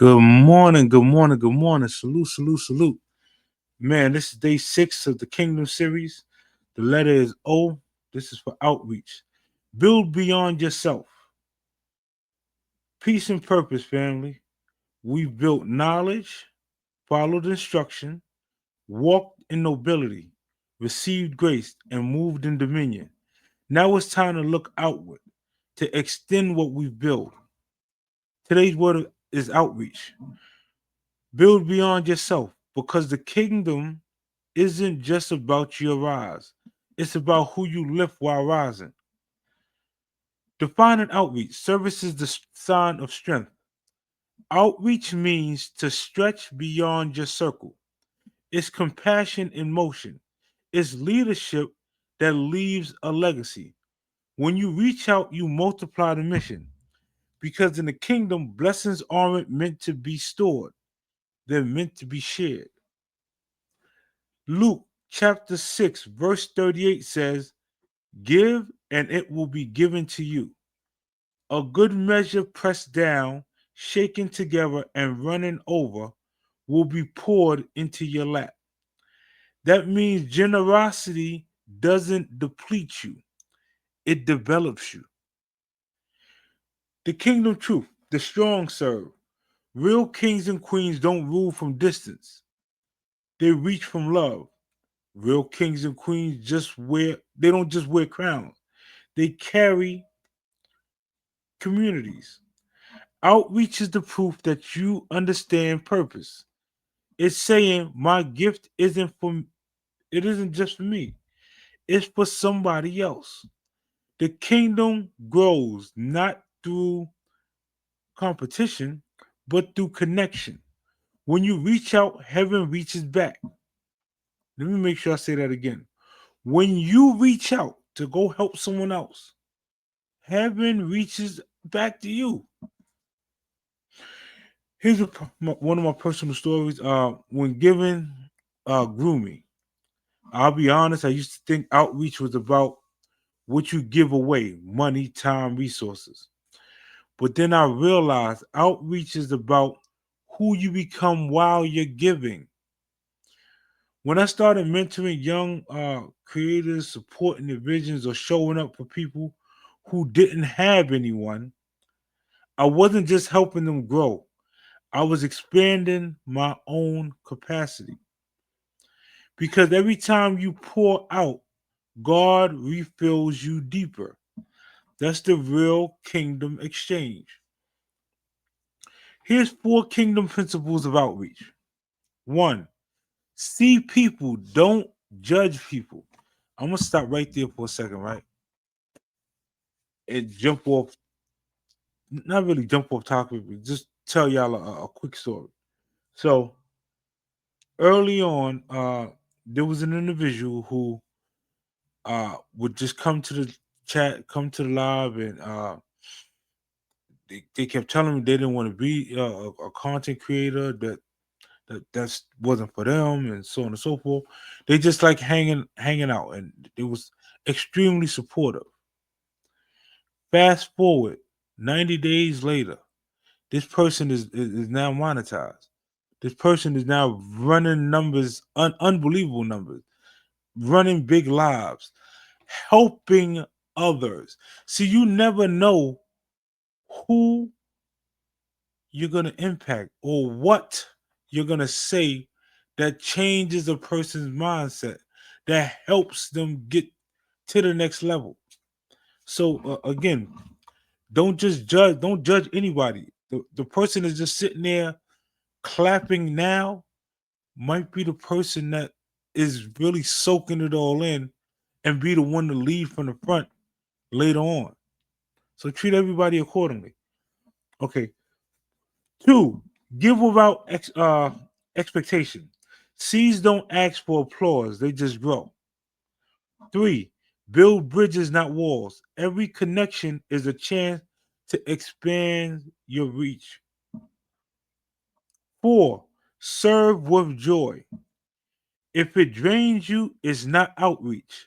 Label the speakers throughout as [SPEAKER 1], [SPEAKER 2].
[SPEAKER 1] Good morning, good morning, good morning. Salute, salute, salute. Man, this is day 6 of the Kingdom series. The letter is O. This is for outreach. Build beyond yourself. Peace and purpose, family. We've built knowledge, followed instruction, walked in nobility, received grace, and moved in dominion. Now it's time to look outward, to extend what we've built. Today's word is outreach. Build beyond yourself because the kingdom isn't just about your rise. It's about who you lift while rising. Define an outreach. Service is the sign of strength. Outreach means to stretch beyond your circle. It's compassion in motion. It's leadership that leaves a legacy. When you reach out, you multiply the mission. Because in the kingdom, blessings aren't meant to be stored, they're meant to be shared. Luke chapter 6, verse 38 says, give and it will be given to you. A good measure pressed down, shaken together, and running over will be poured into your lap. That means generosity doesn't deplete you, it develops you. The kingdom truth, the strong serve. Real kings and queens don't rule from distance, they reach from love. Real kings and queens they don't just wear crowns, they carry communities. Outreach is the proof that you understand purpose. It's saying my gift isn't just for me. It's for somebody else. The kingdom grows not through competition, but through connection. When you reach out, heaven reaches back. Let me make sure I say that again. When you reach out to go help someone else, heaven reaches back to you. Here's one of my personal stories. When giving grooming, I'll be honest, I used to think outreach was about what you give away, money, time, resources. But then I realized outreach is about who you become while you're giving. When I started mentoring young creators, supporting their visions, or showing up for people who didn't have anyone, I wasn't just helping them grow. I was expanding my own capacity. Because every time you pour out, God refills you deeper. That's the real kingdom exchange. Here's 4 kingdom principles of outreach. 1, see people, don't judge people. I'm going to stop right there for a second, right? And jump off, not really jump off topic, but just tell y'all a quick story. So early on, there was an individual who would just come to the chat, come to the live, and they kept telling me they didn't want to be a content creator, that wasn't for them, and so on and so forth. They just like hanging out, and it was extremely supportive. Fast forward 90 days later, this person is now monetized. This person is now running numbers, unbelievable numbers, running big lives, helping others. See, you never know who you're going to impact or what you're going to say that changes a person's mindset, that helps them get to the next level. So, again, don't judge anybody. The person is just sitting there clapping now might be the person that is really soaking it all in and be the one to lead from the front later on. So treat everybody accordingly. Okay. 2, give without expectation. Seeds don't ask for applause, they just grow. 3, build bridges, not walls. Every connection is a chance to expand your reach. 4, serve with joy. If it drains you, it's not outreach,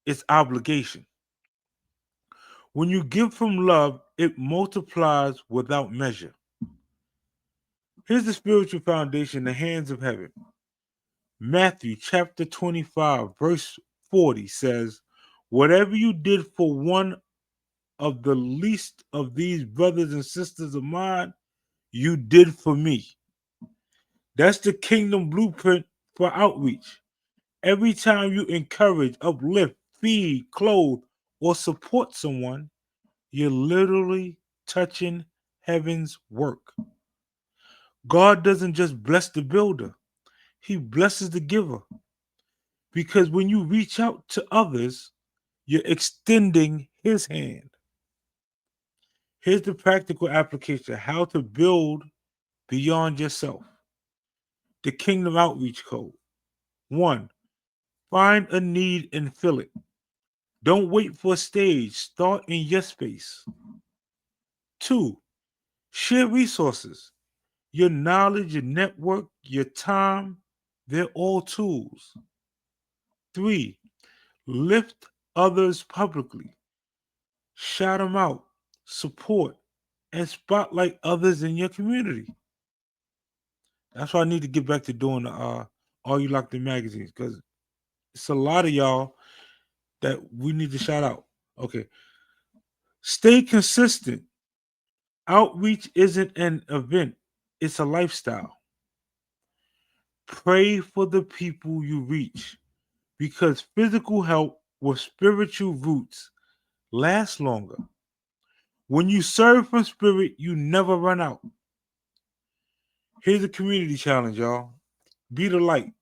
[SPEAKER 1] it's obligation. When you give from love, it multiplies without measure. Here's the spiritual foundation, the hands of heaven. Matthew chapter 25, verse 40 says, whatever you did for one of the least of these brothers and sisters of mine, you did for me. That's the kingdom blueprint for outreach. Every time you encourage, uplift, feed, clothe, or support someone, you're literally touching heaven's work. God doesn't just bless the builder, He blesses the giver. Because when you reach out to others, you're extending His hand. Here's the practical application, how to build beyond yourself. The Kingdom Outreach Code. 1. Find a need and fill it. Don't wait for a stage. Start in your space. 2. Share resources. Your knowledge, your network, your time, they're all tools. 3. Lift others publicly. Shout them out, support, and spotlight others in your community. That's why I need to get back to doing the All You Locked In magazines, because it's a lot of y'all that we need to shout out. Okay. Stay consistent. Outreach isn't an event, it's a lifestyle. Pray for the people you reach, because physical help with spiritual roots lasts longer. When you serve from spirit, you never run out. Here's a community challenge, y'all. Be the light.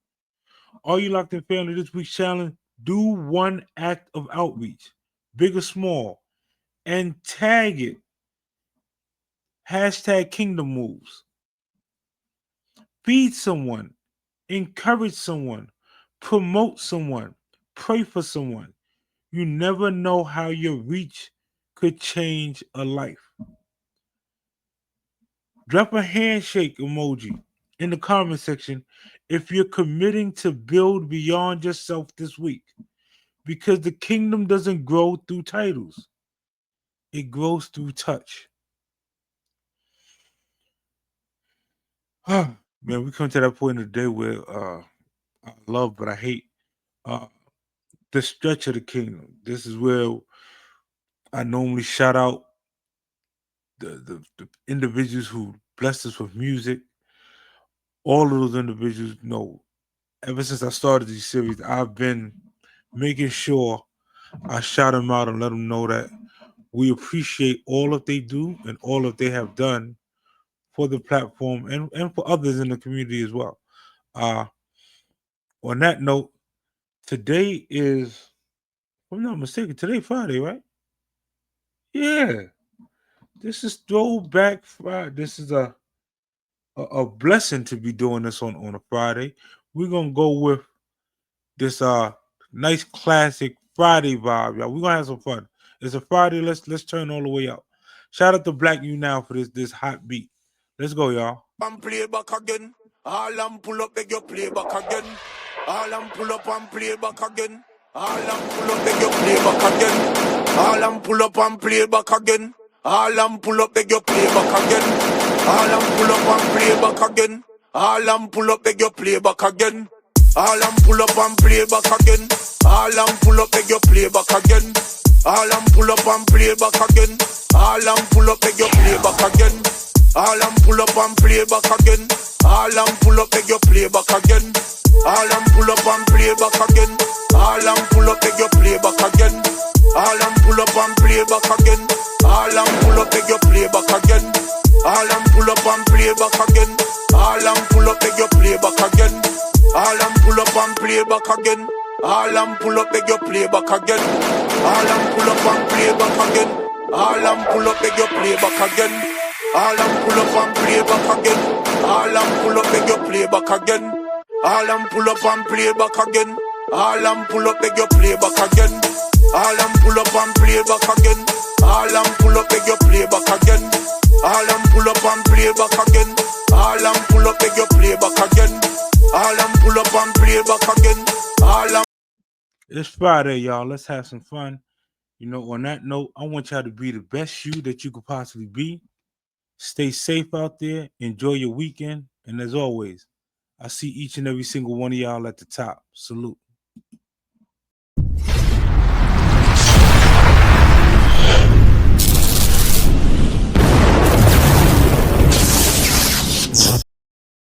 [SPEAKER 1] All You Locked In family, this week's challenge, do one act of outreach, big or small, and tag it. Hashtag Kingdom Moves. Feed someone, encourage someone, promote someone, pray for someone. You never know how your reach could change a life. Drop a handshake emoji in the comment section if you're committing to build beyond yourself this week, because the kingdom doesn't grow through titles, it grows through touch. Man, we come to that point in the day where I love but I hate uh, the stretch of the kingdom. This is where I normally shout out the individuals who blessed us with music. All of those individuals, ever since I started these series, I've been making sure I shout them out and let them know that we appreciate all that they do and all that they have done for the platform and for others in the community as well. Uh, on that note, today is, if I'm not mistaken, today Friday, right? Yeah, this is Throwback Friday. This is a blessing to be doing this on a Friday. We're gonna go with this nice classic Friday vibe, y'all. We're gonna have some fun. It's a Friday. Let's turn all the way up. Shout out to Black You Now for this hot beat. Let's go, y'all.
[SPEAKER 2] And play back again. All and pull up, beg your play back again. All and pull up and play back again. All and pull up, beg your play back again. All and pull up and play back again. All and pull up, beg your play back again. All and pull up and play back again. All and pull up, beg your play back again. All and pull up and play back again. All and pull up, beg your play back again. All and pull up and play back again. All and pull up, beg your play back again. All and pull up and play back again. All and pull up, beg your play back again. All and pull up and play back again. All and pull up, beg your play back again. All and pull up and play back again. All and pull up, beg your play back again. All and pull up and play back again. All and pull up, beg your play back again. All and pull up and play back again. All and pull up, beg your play back again. All and pull up and play back again. All and pull up, beg your play back again. All and pull up and play back again. All and pull up, beg your play back again. All and pull up and play back again. All and pull up, beg your play back again. All and pull up and play back again. All and pull up, beg your play back again. All and pull up and play back again. All and pull up, beg your play back again. All and pull up and play back again. All and
[SPEAKER 1] It's Friday, y'all. Let's have some fun. On that note, I want y'all to be the best you that you could possibly be. Stay safe out there. Enjoy your weekend. And as always, I see each and every single one of y'all at the top. Salute.